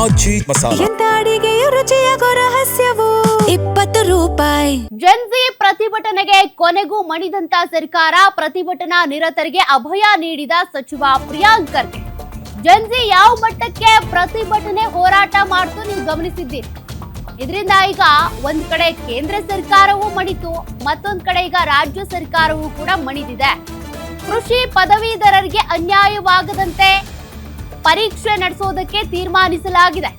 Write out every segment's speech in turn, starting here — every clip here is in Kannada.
ಆಜಿ ಮಸಾಲ. ಎಂತ ಅಡಿಗೆಯ ರುಚಿಯಾಗೋ ರಹಸ್ಯವು 20 ರೂಪಾಯಿ. ಜೆನ್ಜಿ ಪ್ರತಿಭಟನೆಗೆ ಕೊನೆಗೂ ಮಣಿದಂತ ಸರ್ಕಾರ ಪ್ರತಿಭಟನಾ ನಿರತರಿಗೆ ಅಭಯ ನೀಡಿದ ಸಚಿವ ಪ್ರಿಯಾಂಕ್ ಖರ್ಗೆ. ಜೆನ್ಜಿ ಯಾವ ಮಟ್ಟಕ್ಕೆ ಪ್ರತಿಭಟನೆ ಹೋರಾಟ ಮಾಡ್ತು ನೀವು ಗಮನಿಸಿದ್ದೀರಿ. ಇದರಿಂದ ಈಗ ಒಂದ್ ಕಡೆ ಕೇಂದ್ರ ಸರ್ಕಾರವೂ ಮಣಿತು, ಮತ್ತೊಂದ್ ಕಡೆ ಈಗ ರಾಜ್ಯ ಸರ್ಕಾರವೂ ಕೂಡ ಮಣಿದಿದೆ. ಕೃಷಿ ಪದವೀಧರರಿಗೆ ಅನ್ಯಾಯವಾಗದಂತೆ ಪರೀಕ್ಷೆ ನಡೆಸೋದಕ್ಕೆ ತೀರ್ಮಾನಿಸಲಾಗಿದೆ.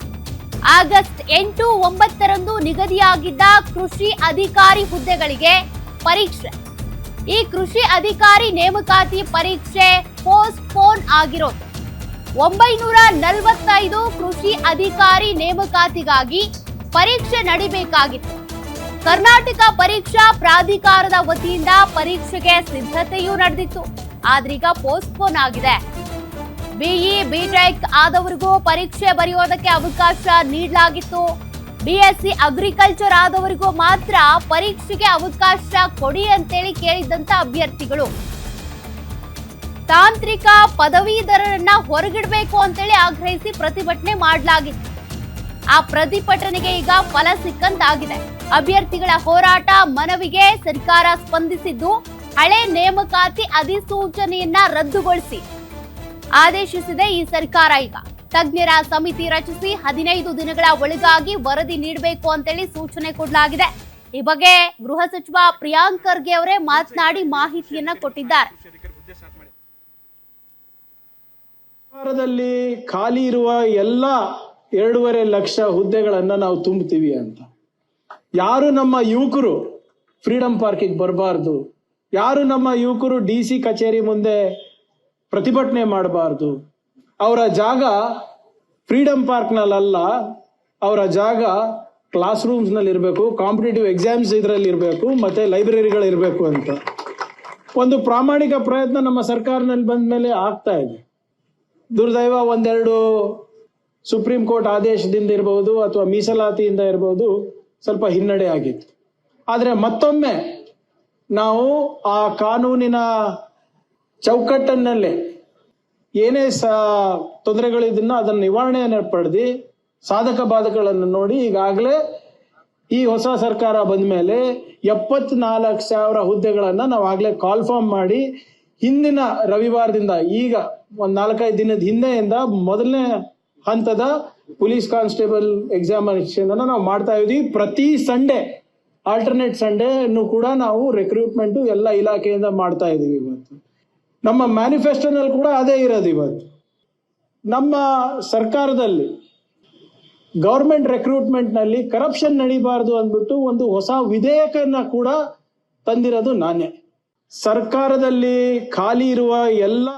ಆಗಸ್ಟ್ 8, 9ರಂದು ನಿಗದಿಯಾಗಿದ್ದ ಕೃಷಿ ಅಧಿಕಾರಿ ಹುದ್ದೆಗಳಿಗೆ ಪರೀಕ್ಷೆ. ಈ ಕೃಷಿ ಅಧಿಕಾರಿ ನೇಮಕಾತಿ ಪರೀಕ್ಷೆ ಪೋಸ್ಟ್ಪೋನ್ ಆಗಿರೋದು. 945 ಕೃಷಿ ಅಧಿಕಾರಿ ನೇಮಕಾತಿಗಾಗಿ ಪರೀಕ್ಷೆ ನಡಿಬೇಕಾಗಿತ್ತು. ಕರ್ನಾಟಕ ಪರೀಕ್ಷಾ ಪ್ರಾಧಿಕಾರದ ವತಿಯಿಂದ ಪರೀಕ್ಷೆಗೆ ಸಿದ್ಧತೆಯೂ ನಡೆದಿತ್ತು. ಆದ್ರೀಗ ಪೋಸ್ಟ್ಪೋನ್ ಆಗಿದೆ. ಬಿಇ ಬಿಟೆಕ್ ಆದವರಿಗೂ ಪರೀಕ್ಷೆ ಬರೆಯೋದಕ್ಕೆ ಅವಕಾಶ ನೀಡಲಾಗಿತ್ತು. ಬಿಎಸ್ಸಿ ಅಗ್ರಿಕಲ್ಚರ್ ಆದವರಿಗೂ ಮಾತ್ರ ಪರೀಕ್ಷೆಗೆ ಅವಕಾಶ ಕೊಡಿ ಅಂತೇಳಿ ಕೇಳಿದಂತ ಅಭ್ಯರ್ಥಿಗಳು ತಾಂತ್ರಿಕ ಪದವೀಧರರನ್ನ ಹೊರಗಿಡಬೇಕು ಅಂತೇಳಿ ಆಗ್ರಹಿಸಿ ಪ್ರತಿಭಟನೆ ಮಾಡಲಾಗಿತ್ತು. ಆ ಪ್ರತಿಭಟನೆಗೆ ಈಗ ಫಲ ಸಿಕ್ಕಂತಾಗಿದೆ. ಅಭ್ಯರ್ಥಿಗಳ ಹೋರಾಟ ಮನವಿಗೆ ಸರ್ಕಾರ ಸ್ಪಂದಿಸಿದ್ದು ಹಳೆ ನೇಮಕಾತಿ ಅಧಿಸೂಚನೆಯನ್ನ ರದ್ದುಗೊಳಿಸಿ ಆದೇಶಿಸಿದೆ ಈ ಸರ್ಕಾರ. ಈಗ ತಜ್ಞರ ಸಮಿತಿ ರಚಿಸಿ 15 ದಿನಗಳ ಒಳಗಾಗಿ ವರದಿ ನೀಡಬೇಕು ಅಂತೇಳಿ ಸೂಚನೆ ಕೊಡಲಾಗಿದೆ. ಈ ಬಗ್ಗೆ ಗೃಹ ಸಚಿವ ಪ್ರಿಯಾಂಕ್ ಖರ್ಗೆ ಅವರೇ ಮಾತನಾಡಿ ಮಾಹಿತಿಯನ್ನ ಕೊಟ್ಟಿದ್ದಾರೆ. ಸರ್ಕಾರದಲ್ಲಿ ಖಾಲಿ ಇರುವ ಎಲ್ಲ 2.5 ಲಕ್ಷ ಹುದ್ದೆಗಳನ್ನ ನಾವು ತುಂಬುತ್ತೀವಿ ಅಂತ. ಯಾರು ನಮ್ಮ ಯುವಕರು ಫ್ರೀಡಂ ಪಾರ್ಕಿಗೆ ಬರಬಾರ್ದು, ಯಾರು ನಮ್ಮ ಯುವಕರು DC ಕಚೇರಿ ಮುಂದೆ ಪ್ರತಿಭಟನೆ ಮಾಡಬಾರ್ದು. ಅವರ ಜಾಗ ಫ್ರೀಡಂ ಪಾರ್ಕ್ನಲ್ಲ, ಅವರ ಜಾಗ ಕ್ಲಾಸ್ ರೂಮ್ಸ್ ನಲ್ಲಿ ಇರಬೇಕು, ಕಾಂಪಿಟೇಟಿವ್ ಎಕ್ಸಾಮ್ಸ್ ಇದರಲ್ಲಿ ಇರಬೇಕು, ಮತ್ತೆ ಲೈಬ್ರರಿಗಳಿರಬೇಕು ಅಂತ ಒಂದು ಪ್ರಾಮಾಣಿಕ ಪ್ರಯತ್ನ ನಮ್ಮ ಸರ್ಕಾರದಲ್ಲಿ ಬಂದ ಮೇಲೆ ಆಗ್ತಾ ಇದೆ. ದುರ್ದೈವ ಒಂದೆರಡು ಸುಪ್ರೀಂ ಕೋರ್ಟ್ ಆದೇಶದಿಂದ ಇರಬಹುದು ಅಥವಾ ಮೀಸಲಾತಿಯಿಂದ ಇರಬಹುದು ಸ್ವಲ್ಪ ಹಿನ್ನಡೆ ಆಗಿತ್ತು. ಆದರೆ ಮತ್ತೊಮ್ಮೆ ನಾವು ಆ ಕಾನೂನಿನ ಚೌಕಟ್ಟಿನಲ್ಲೇ ಏನೇ ತೊಂದರೆಗಳಿದ್ದನ್ನ ಅದನ್ನು ನಿವಾರಣೆಯನ್ನು ಪಡೆದು ಸಾಧಕ ಬಾಧಕಗಳನ್ನು ನೋಡಿ ಈಗಾಗಲೇ ಈ ಹೊಸ ಸರ್ಕಾರ ಬಂದ ಮೇಲೆ 74,000 ಹುದ್ದೆಗಳನ್ನ ನಾವು ಆಗ್ಲೇ ಕಾಲ್ಫಾರ್ಮ್ ಮಾಡಿ ಹಿಂದಿನ ರವಿವಾರದಿಂದ ಈಗ ಒಂದ್ 4-5 ದಿನದ ಹಿಂದೆಯಿಂದ ಮೊದಲನೇ ಹಂತದ ಪೊಲೀಸ್ ಕಾನ್ಸ್ಟೇಬಲ್ ಎಕ್ಸಾಮಿನೇಷನ್ ಅನ್ನ ನಾವು ಮಾಡ್ತಾ ಇದೀವಿ. ಪ್ರತಿ ಸಂಡೇ ಆಲ್ಟರ್ನೇಟ್ ಸಂಡೇ ಕೂಡ ನಾವು ರಿಕ್ರೂಟ್ಮೆಂಟ್ ಎಲ್ಲ ಇಲಾಖೆಯಿಂದ ಮಾಡ್ತಾ ಇದೀವಿ. ಇವತ್ತು ನಮ್ಮ ಮ್ಯಾನಿಫೆಸ್ಟೋನಲ್ಲಿ ಕೂಡ ಅದೇ ಇರೋದು. ಇವತ್ತು ನಮ್ಮ ಸರ್ಕಾರದಲ್ಲಿ ಗವರ್ಮೆಂಟ್ ರಿಕ್ರೂಟ್ಮೆಂಟ್ ನಲ್ಲಿ ಕರಪ್ಷನ್ ನಡೀಬಾರ್ದು ಅಂದ್ಬಿಟ್ಟು ಒಂದು ಹೊಸ ವಿಧೇಯಕನ ಕೂಡ ತಂದಿರೋದು ನಾನೇ. ಸರ್ಕಾರದಲ್ಲಿ ಖಾಲಿ ಇರುವ ಎಲ್ಲ